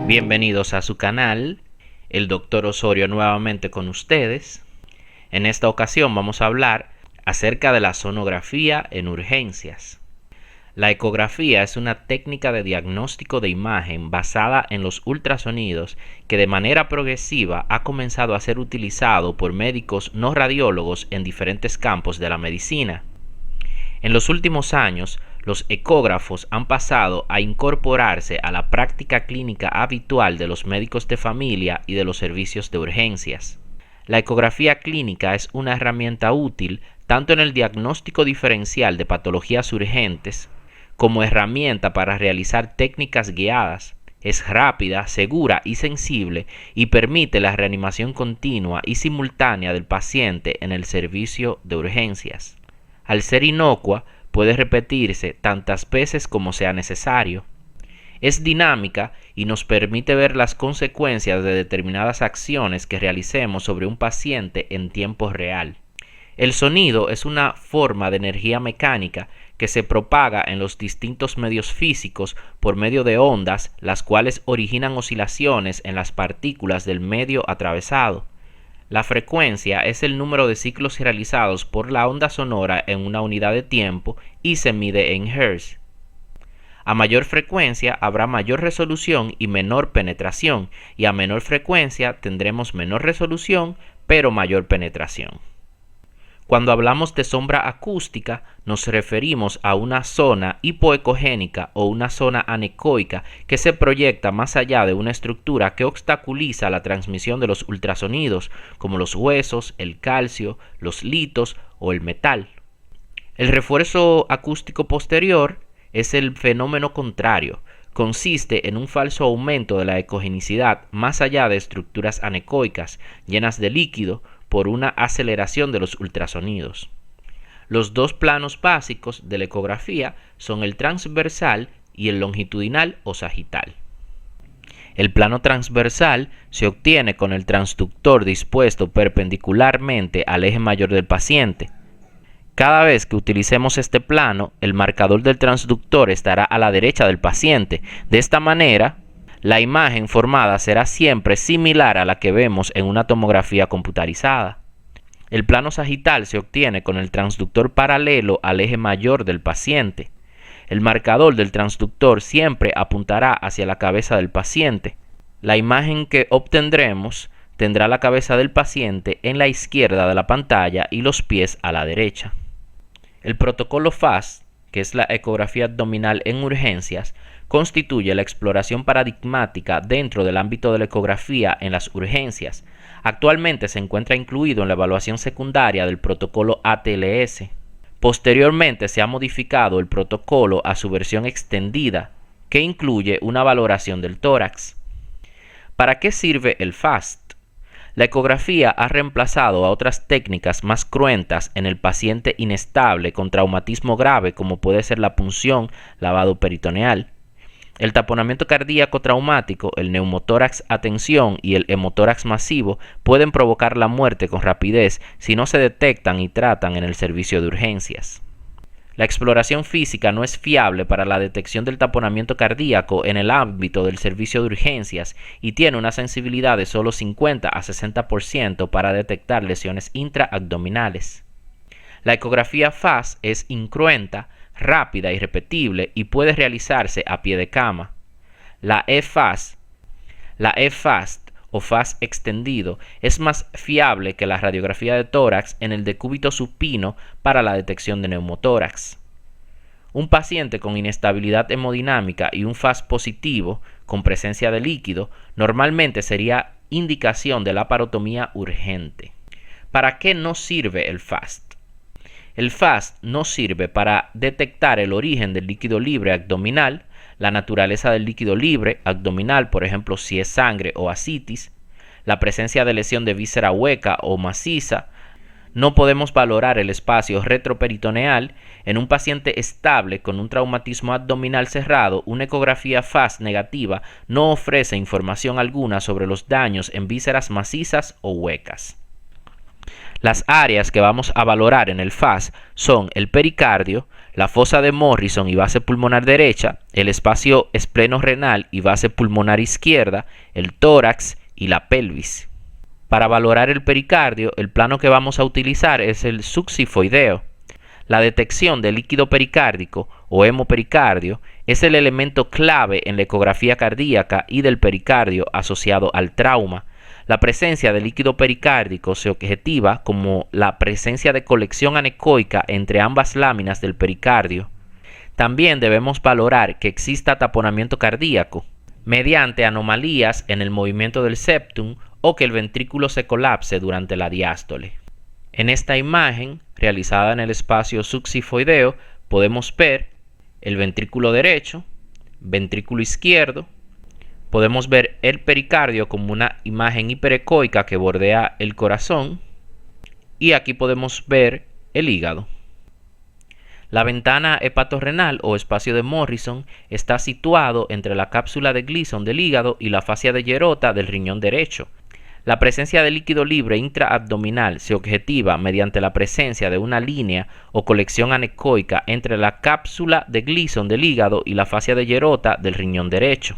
Bienvenidos a su canal, el Dr. Osorio nuevamente con ustedes. En esta ocasión vamos a hablar acerca de la sonografía en urgencias. La ecografía es una técnica de diagnóstico de imagen basada en los ultrasonidos que de manera progresiva ha comenzado a ser utilizado por médicos no radiólogos en diferentes campos de la medicina. En los últimos años, los ecógrafos han pasado a incorporarse a la práctica clínica habitual de los médicos de familia y de los servicios de urgencias. La ecografía clínica es una herramienta útil tanto en el diagnóstico diferencial de patologías urgentes como herramienta para realizar técnicas guiadas. Es rápida, segura y sensible y permite la reanimación continua y simultánea del paciente en el servicio de urgencias. Al ser inocua, puede repetirse tantas veces como sea necesario. Es dinámica y nos permite ver las consecuencias de determinadas acciones que realicemos sobre un paciente en tiempo real. El sonido es una forma de energía mecánica que se propaga en los distintos medios físicos por medio de ondas, las cuales originan oscilaciones en las partículas del medio atravesado. La frecuencia es el número de ciclos realizados por la onda sonora en una unidad de tiempo y se mide en Hz. A mayor frecuencia habrá mayor resolución y menor penetración, y a menor frecuencia tendremos menor resolución pero mayor penetración. Cuando hablamos de sombra acústica, nos referimos a una zona hipoecogénica o una zona anecoica que se proyecta más allá de una estructura que obstaculiza la transmisión de los ultrasonidos, como los huesos, el calcio, los litos o el metal. El refuerzo acústico posterior es el fenómeno contrario. Consiste en un falso aumento de la ecogenicidad más allá de estructuras anecoicas llenas de líquido por una aceleración de los ultrasonidos. Los dos planos básicos de la ecografía son el transversal y el longitudinal o sagital. El plano transversal se obtiene con el transductor dispuesto perpendicularmente al eje mayor del paciente. Cada vez que utilicemos este plano, el marcador del transductor estará a la derecha del paciente. De esta manera, la imagen formada será siempre similar a la que vemos en una tomografía computarizada. El plano sagital se obtiene con el transductor paralelo al eje mayor del paciente. El marcador del transductor siempre apuntará hacia la cabeza del paciente. La imagen que obtendremos tendrá la cabeza del paciente en la izquierda de la pantalla y los pies a la derecha. El protocolo FAST, que es la ecografía abdominal en urgencias, constituye la exploración paradigmática dentro del ámbito de la ecografía en las urgencias. Actualmente se encuentra incluido en la evaluación secundaria del protocolo ATLS. Posteriormente se ha modificado el protocolo a su versión extendida, que incluye una valoración del tórax. ¿Para qué sirve el FAST? La ecografía ha reemplazado a otras técnicas más cruentas en el paciente inestable con traumatismo grave, como puede ser la punción, lavado peritoneal. El taponamiento cardíaco traumático, el neumotórax a tensión y el hemotórax masivo pueden provocar la muerte con rapidez si no se detectan y tratan en el servicio de urgencias. La exploración física no es fiable para la detección del taponamiento cardíaco en el ámbito del servicio de urgencias y tiene una sensibilidad de solo 50 a 60% para detectar lesiones intraabdominales. La ecografía FAST es incruenta, rápida y repetible y puede realizarse a pie de cama. La eFAST o FAST extendido es más fiable que la radiografía de tórax en el decúbito supino para la detección de neumotórax. Un paciente con inestabilidad hemodinámica y un FAST positivo con presencia de líquido normalmente sería indicación de laparotomía urgente. ¿Para qué no sirve el FAST? El FAST no sirve para detectar el origen del líquido libre abdominal, la naturaleza del líquido libre abdominal, por ejemplo, si es sangre o ascitis, la presencia de lesión de víscera hueca o maciza. No podemos valorar el espacio retroperitoneal. En un paciente estable con un traumatismo abdominal cerrado, una ecografía FAST negativa no ofrece información alguna sobre los daños en vísceras macizas o huecas. Las áreas que vamos a valorar en el FAS son el pericardio, la fosa de Morrison y base pulmonar derecha, el espacio espleno-renal y base pulmonar izquierda, el tórax y la pelvis. Para valorar el pericardio, el plano que vamos a utilizar es el succifoideo. La detección de líquido pericárdico o hemopericardio es el elemento clave en la ecografía cardíaca y del pericardio asociado al trauma. La presencia de líquido pericárdico se objetiva como la presencia de colección anecoica entre ambas láminas del pericardio. También debemos valorar que exista taponamiento cardíaco mediante anomalías en el movimiento del septum o que el ventrículo se colapse durante la diástole. En esta imagen, realizada en el espacio succifoideo, podemos ver el ventrículo derecho, ventrículo izquierdo. Podemos ver el pericardio como una imagen hiperecoica que bordea el corazón. Y aquí podemos ver el hígado. La ventana hepatorrenal o espacio de Morrison está situado entre la cápsula de Gleason del hígado y la fascia de Gerota del riñón derecho. La presencia de líquido libre intraabdominal se objetiva mediante la presencia de una línea o colección anecoica entre la cápsula de Gleason del hígado y la fascia de Gerota del riñón derecho.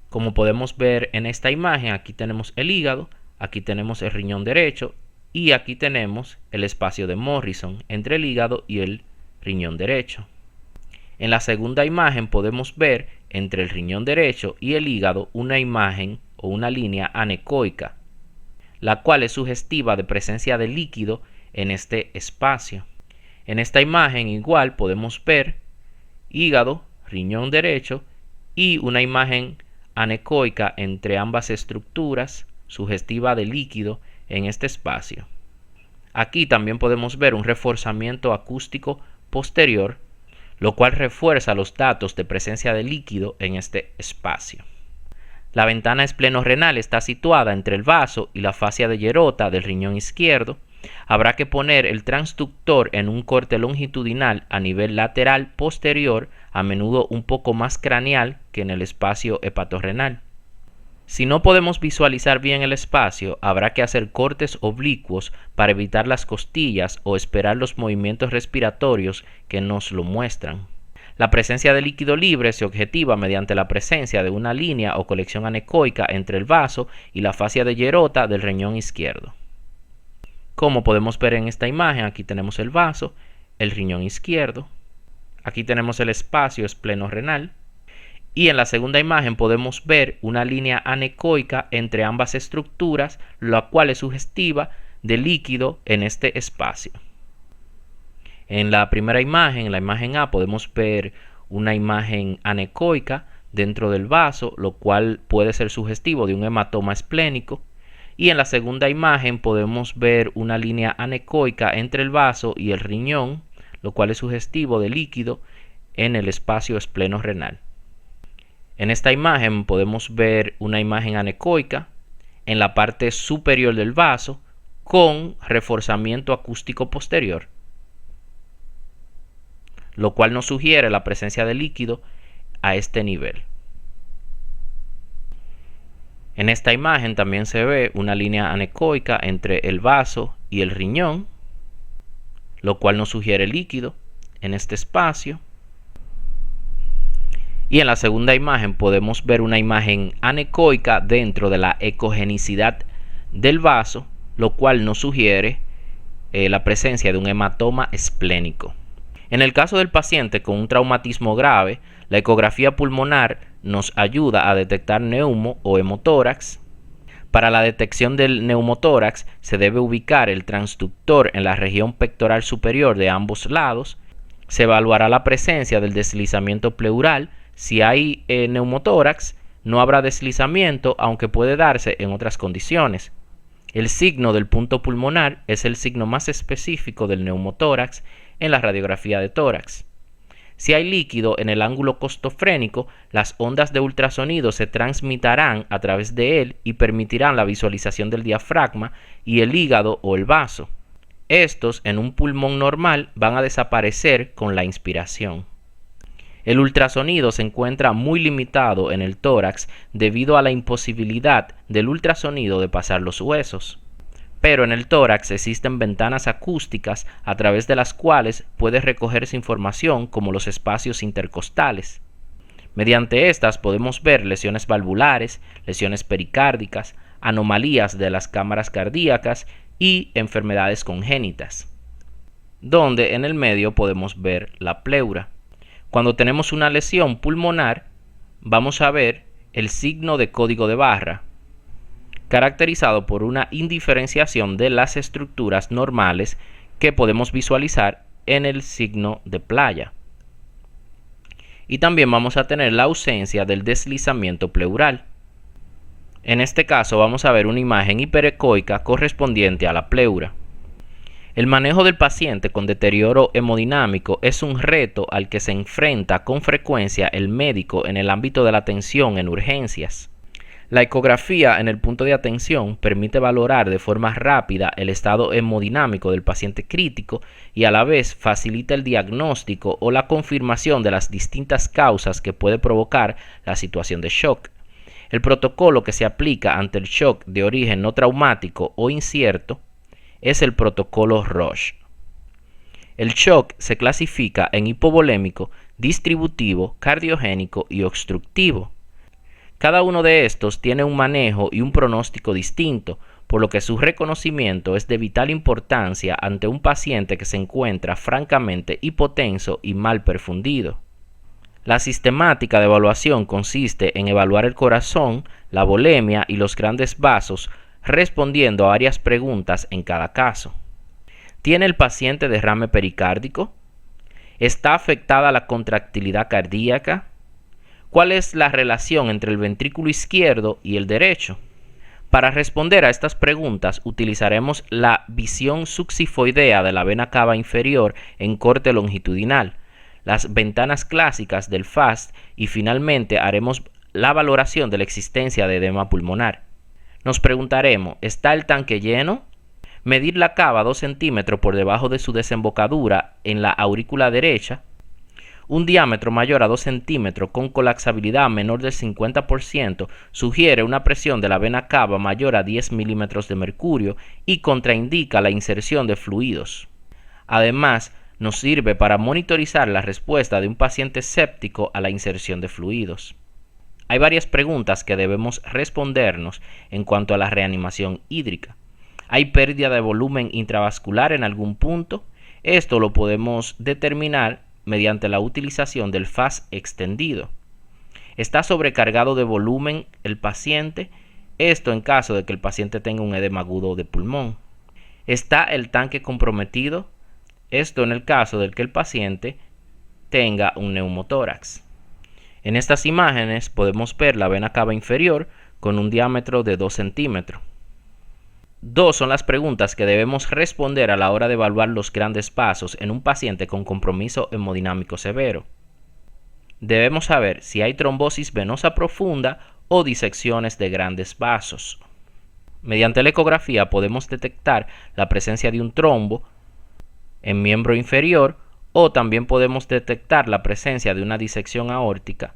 Como podemos ver en esta imagen, aquí tenemos el hígado, aquí tenemos el riñón derecho y aquí tenemos el espacio de Morrison entre el hígado y el riñón derecho. En la segunda imagen podemos ver entre el riñón derecho y el hígado una imagen o una línea anecoica, la cual es sugestiva de presencia de líquido en este espacio. En esta imagen igual podemos ver hígado, riñón derecho y una imagen anecoica entre ambas estructuras, sugestiva de líquido en este espacio. Aquí también podemos ver un reforzamiento acústico posterior, lo cual refuerza los datos de presencia de líquido en este espacio. La ventana espleno-renal está situada entre el vaso y la fascia de Gerota del riñón izquierdo. Habrá que poner el transductor en un corte longitudinal a nivel lateral posterior, a menudo un poco más craneal que en el espacio hepatorrenal. Si no podemos visualizar bien el espacio, habrá que hacer cortes oblicuos para evitar las costillas o esperar los movimientos respiratorios que nos lo muestran. La presencia de líquido libre se objetiva mediante la presencia de una línea o colección anecoica entre el vaso y la fascia de Gerota del riñón izquierdo. Como podemos ver en esta imagen, aquí tenemos el vaso, el riñón izquierdo, aquí tenemos el espacio espleno-renal y en la segunda imagen podemos ver una línea anecoica entre ambas estructuras, la cual es sugestiva de líquido en este espacio. En la primera imagen, en la imagen A, podemos ver una imagen anecoica dentro del vaso, lo cual puede ser sugestivo de un hematoma esplénico. Y en la segunda imagen podemos ver una línea anecoica entre el vaso y el riñón, lo cual es sugestivo de líquido en el espacio espleno-renal. En esta imagen podemos ver una imagen anecoica en la parte superior del vaso con reforzamiento acústico posterior, lo cual nos sugiere la presencia de líquido a este nivel. En esta imagen también se ve una línea anecoica entre el vaso y el riñón, lo cual nos sugiere líquido en este espacio. Y en la segunda imagen podemos ver una imagen anecoica dentro de la ecogenicidad del vaso, lo cual nos sugiere la presencia de un hematoma esplénico. En el caso del paciente con un traumatismo grave, la ecografía pulmonar nos ayuda a detectar neumo o hemotórax. Para la detección del neumotórax se debe ubicar el transductor en la región pectoral superior de ambos lados. Se evaluará la presencia del deslizamiento pleural. Si hay neumotórax, no habrá deslizamiento, aunque puede darse en otras condiciones. El signo del punto pulmonar es el signo más específico del neumotórax en la radiografía de tórax. Si hay líquido en el ángulo costofrénico, las ondas de ultrasonido se transmitirán a través de él y permitirán la visualización del diafragma y el hígado o el vaso. Estos, en un pulmón normal, van a desaparecer con la inspiración. El ultrasonido se encuentra muy limitado en el tórax debido a la imposibilidad del ultrasonido de pasar los huesos. pero en el tórax existen ventanas acústicas a través de las cuales puede recogerse información como los espacios intercostales. Mediante estas podemos ver lesiones valvulares, lesiones pericárdicas, anomalías de las cámaras cardíacas y enfermedades congénitas, donde en el medio podemos ver la pleura. Cuando tenemos una lesión pulmonar, vamos a ver el signo de código de barra, caracterizado por una indiferenciación de las estructuras normales que podemos visualizar en el signo de playa. Y también vamos a tener la ausencia del deslizamiento pleural. En este caso vamos a ver una imagen hiperecoica correspondiente a la pleura. El manejo del paciente con deterioro hemodinámico es un reto al que se enfrenta con frecuencia el médico en el ámbito de la atención en urgencias. La ecografía en el punto de atención permite valorar de forma rápida el estado hemodinámico del paciente crítico y a la vez facilita el diagnóstico o la confirmación de las distintas causas que puede provocar la situación de shock. El protocolo que se aplica ante el shock de origen no traumático o incierto es el protocolo Roche. El shock se clasifica en hipovolémico, distributivo, cardiogénico y obstructivo. Cada uno de estos tiene un manejo y un pronóstico distinto, por lo que su reconocimiento es de vital importancia ante un paciente que se encuentra francamente hipotenso y mal perfundido. La sistemática de evaluación consiste en evaluar el corazón, la volemia y los grandes vasos, respondiendo a varias preguntas en cada caso. ¿Tiene el paciente derrame pericárdico? ¿Está afectada la contractilidad cardíaca? ¿Cuál es la relación entre el ventrículo izquierdo y el derecho? Para responder a estas preguntas utilizaremos la visión succifoidea de la vena cava inferior en corte longitudinal, las ventanas clásicas del FAST y finalmente haremos la valoración de la existencia de edema pulmonar. Nos preguntaremos, ¿está el tanque lleno? Medir la cava 2 centímetros por debajo de su desembocadura en la aurícula derecha. Un diámetro mayor a 2 centímetros con colapsabilidad menor del 50% sugiere una presión de la vena cava mayor a 10 milímetros de mercurio y contraindica la inserción de fluidos. Además, nos sirve para monitorizar la respuesta de un paciente séptico a la inserción de fluidos. Hay varias preguntas que debemos respondernos en cuanto a la reanimación hídrica. ¿Hay pérdida de volumen intravascular en algún punto? Esto lo podemos determinar mediante la utilización del FAST extendido. ¿Está sobrecargado de volumen el paciente? Esto en caso de que el paciente tenga un edema agudo de pulmón. ¿Está el tanque comprometido? Esto en el caso de que el paciente tenga un neumotórax. En estas imágenes podemos ver la vena cava inferior con un diámetro de 2 centímetros. Dos son las preguntas que debemos responder a la hora de evaluar los grandes vasos en un paciente con compromiso hemodinámico severo. Debemos saber si hay trombosis venosa profunda o disecciones de grandes vasos. Mediante la ecografía podemos detectar la presencia de un trombo en miembro inferior o también podemos detectar la presencia de una disección aórtica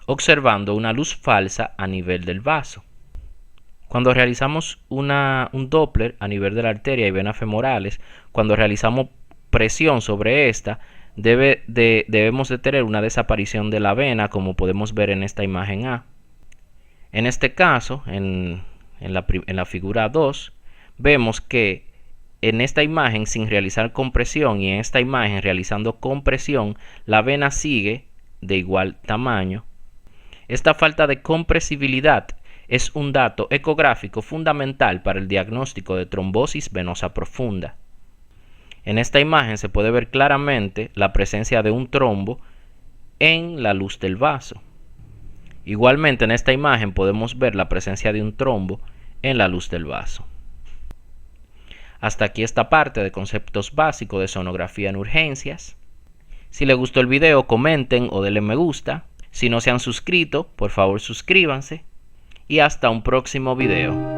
observando una luz falsa a nivel del vaso. Cuando realizamos un Doppler a nivel de la arteria y venas femorales, cuando realizamos presión sobre esta, debemos de tener una desaparición de la vena, como podemos ver en esta imagen A. En este caso, en la figura 2, vemos que en esta imagen sin realizar compresión y en esta imagen realizando compresión, la vena sigue de igual tamaño. Esta falta de compresibilidad es un dato ecográfico fundamental para el diagnóstico de trombosis venosa profunda. En esta imagen se puede ver claramente la presencia de un trombo en la luz del vaso. Igualmente en esta imagen podemos ver la presencia de un trombo en la luz del vaso. Hasta aquí esta parte de conceptos básicos de sonografía en urgencias. Si les gustó el video, comenten o denle me gusta. Si no se han suscrito, por favor suscríbanse. Y hasta un próximo video.